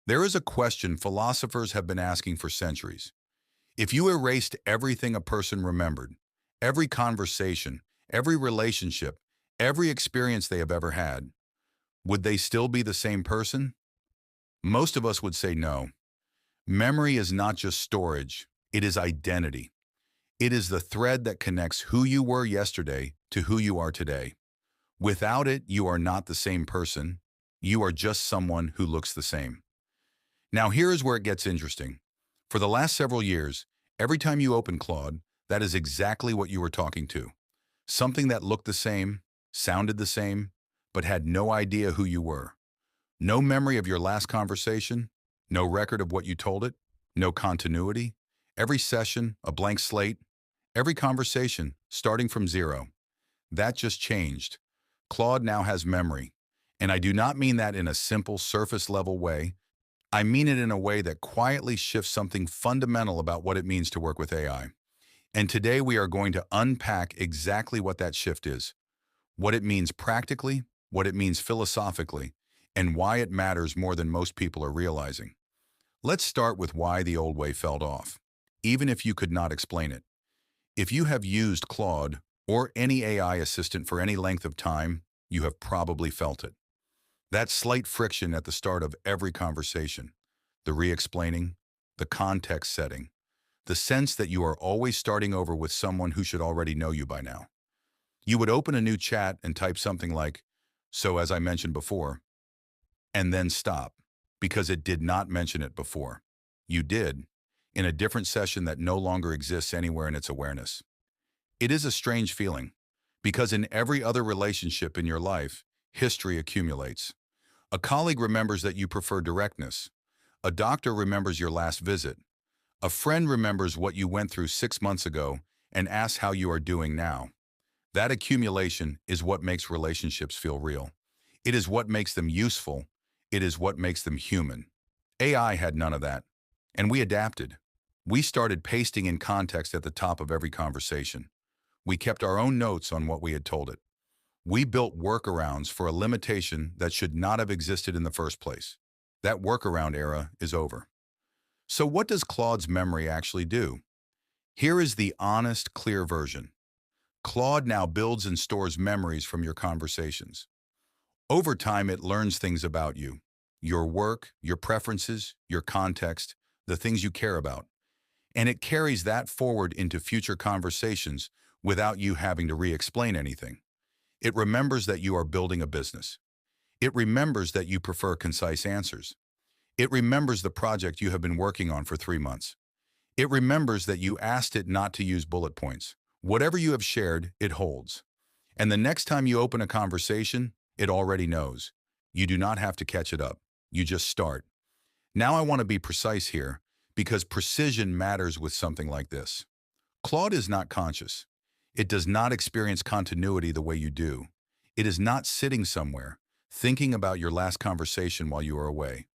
There is a question philosophers have been asking for centuries. If you erased everything a person remembered, every conversation, every relationship, every experience they have ever had, would they still be the same person? Most of us would say no. Memory is not just storage, it is identity. It is the thread that connects who you were yesterday to who you are today. Without it, you are not the same person. You are just someone who looks the same. Now here is where it gets interesting. For the last several years, every time you open Claude, that is exactly what you were talking to. Something that looked the same, sounded the same, but had no idea who you were. No memory of your last conversation, no record of what you told it, no continuity. Every session, a blank slate, every conversation, starting from zero. That just changed. Claude now has memory. And I do not mean that in a simple surface level way. I mean it in a way that quietly shifts something fundamental about what it means to work with AI. And today we are going to unpack exactly what that shift is, what it means practically, what it means philosophically, and why it matters more than most people are realizing. Let's start with why the old way fell off, even if you could not explain it. If you have used Claude or any AI assistant for any length of time, you have probably felt it. That slight friction at the start of every conversation, the re-explaining, the context setting, the sense that you are always starting over with someone who should already know you by now. You would open a new chat and type something like, "So as I mentioned before," and then stop, because it did not mention it before. You did, in a different session that no longer exists anywhere in its awareness. It is a strange feeling, because in every other relationship in your life, history accumulates. A colleague remembers that you prefer directness. A doctor remembers your last visit. A friend remembers what you went through 6 months ago and asks how you are doing now. That accumulation is what makes relationships feel real. It is what makes them useful. It is what makes them human. AI had none of that, and we adapted. We started pasting in context at the top of every conversation. We kept our own notes on what we had told it. We built workarounds for a limitation that should not have existed in the first place. That workaround era is over. So what does Claude's memory actually do? Here is the honest, clear version. Claude now builds and stores memories from your conversations. Over time, it learns things about you, your work, your preferences, your context, the things you care about. And it carries that forward into future conversations without you having to re-explain anything. It remembers that you are building a business. It remembers that you prefer concise answers. It remembers the project you have been working on for 3 months. It remembers that you asked it not to use bullet points. Whatever you have shared, it holds. And the next time you open a conversation, it already knows. You do not have to catch it up. You just start. Now I want to be precise here, because precision matters with something like this. Claude is not conscious. It does not experience continuity the way you do. It is not sitting somewhere, thinking about your last conversation while you are away.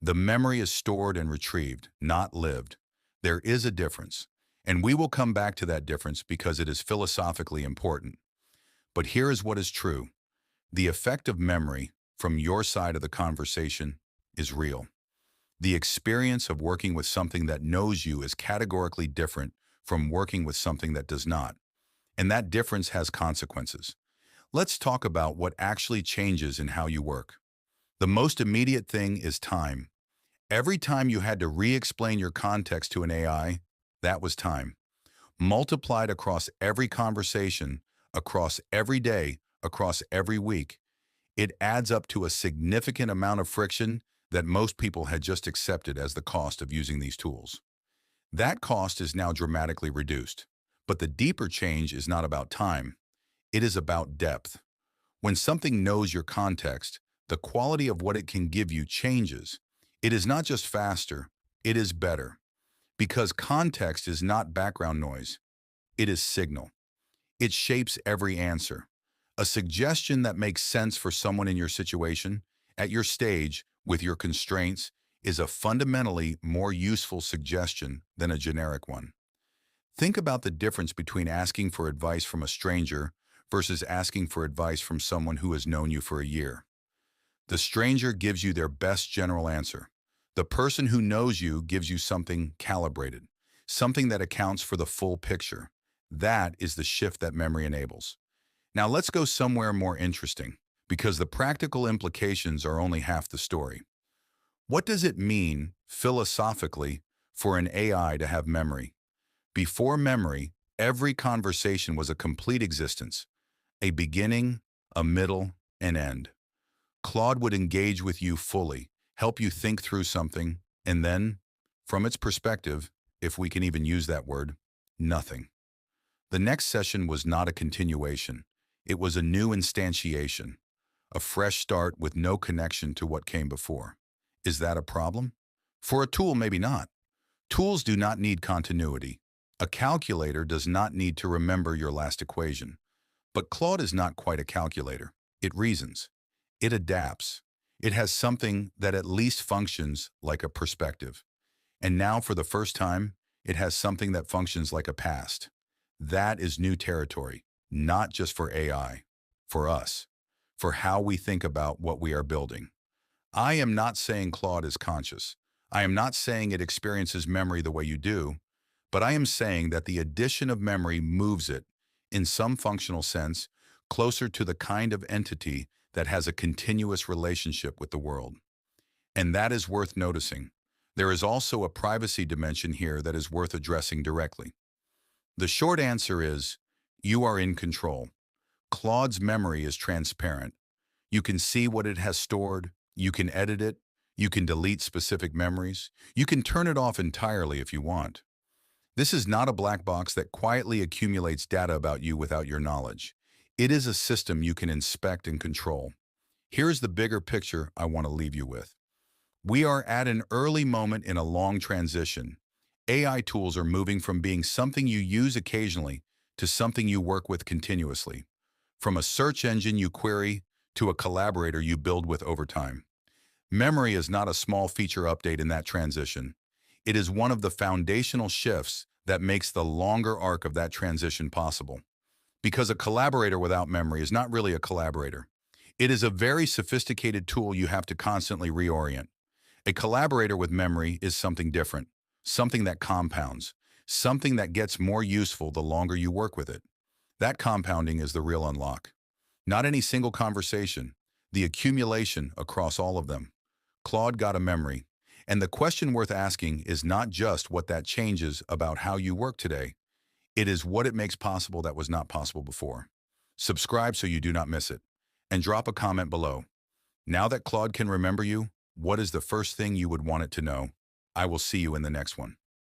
The memory is stored and retrieved, not lived. There is a difference, and we will come back to that difference because it is philosophically important. But here is what is true. The effect of memory from your side of the conversation is real. The experience of working with something that knows you is categorically different from working with something that does not. And that difference has consequences. Let's talk about what actually changes in how you work. The most immediate thing is time. Every time you had to re-explain your context to an AI, that was time. Multiplied across every conversation, across every day, across every week, it adds up to a significant amount of friction that most people had just accepted as the cost of using these tools. That cost is now dramatically reduced. But the deeper change is not about time. It is about depth. When something knows your context, the quality of what it can give you changes. It is not just faster, it is better. Because context is not background noise. It is signal. It shapes every answer. A suggestion that makes sense for someone in your situation, at your stage, with your constraints, is a fundamentally more useful suggestion than a generic one. Think about the difference between asking for advice from a stranger versus asking for advice from someone who has known you for a year. The stranger gives you their best general answer. The person who knows you gives you something calibrated, something that accounts for the full picture. That is the shift that memory enables. Now let's go somewhere more interesting, because the practical implications are only half the story. What does it mean, philosophically, for an AI to have memory? Before memory, every conversation was a complete existence, a beginning, a middle, an end. Claude would engage with you fully, help you think through something, and then, from its perspective, if we can even use that word, nothing. The next session was not a continuation. It was a new instantiation, a fresh start with no connection to what came before. Is that a problem? For a tool, maybe not. Tools do not need continuity. A calculator does not need to remember your last equation. But Claude is not quite a calculator. It reasons. It adapts. It has something that at least functions like a perspective. And now, for the first time, it has something that functions like a past. That is new territory, not just for AI, for us, for how we think about what we are building. I am not saying Claude is conscious. I am not saying it experiences memory the way you do, but I am saying that the addition of memory moves it, in some functional sense, closer to the kind of entity that has a continuous relationship with the world. And that is worth noticing. There is also a privacy dimension here that is worth addressing directly. The short answer is, you are in control. Claude's memory is transparent. You can see what it has stored, you can edit it, you can delete specific memories, you can turn it off entirely if you want. This is not a black box that quietly accumulates data about you without your knowledge. It is a system you can inspect and control. Here's the bigger picture I want to leave you with. We are at an early moment in a long transition. AI tools are moving from being something you use occasionally to something you work with continuously. From a search engine you query to a collaborator you build with over time. Memory is not a small feature update in that transition. It is one of the foundational shifts that makes the longer arc of that transition possible. Because a collaborator without memory is not really a collaborator. It is a very sophisticated tool you have to constantly reorient. A collaborator with memory is something different, something that compounds, something that gets more useful the longer you work with it. That compounding is the real unlock. Not any single conversation, the accumulation across all of them. Claude got a memory. And the question worth asking is not just what that changes about how you work today. It is what it makes possible that was not possible before. Subscribe so you do not miss it. And drop a comment below. Now that Claude can remember you, what is the first thing you would want it to know? I will see you in the next one.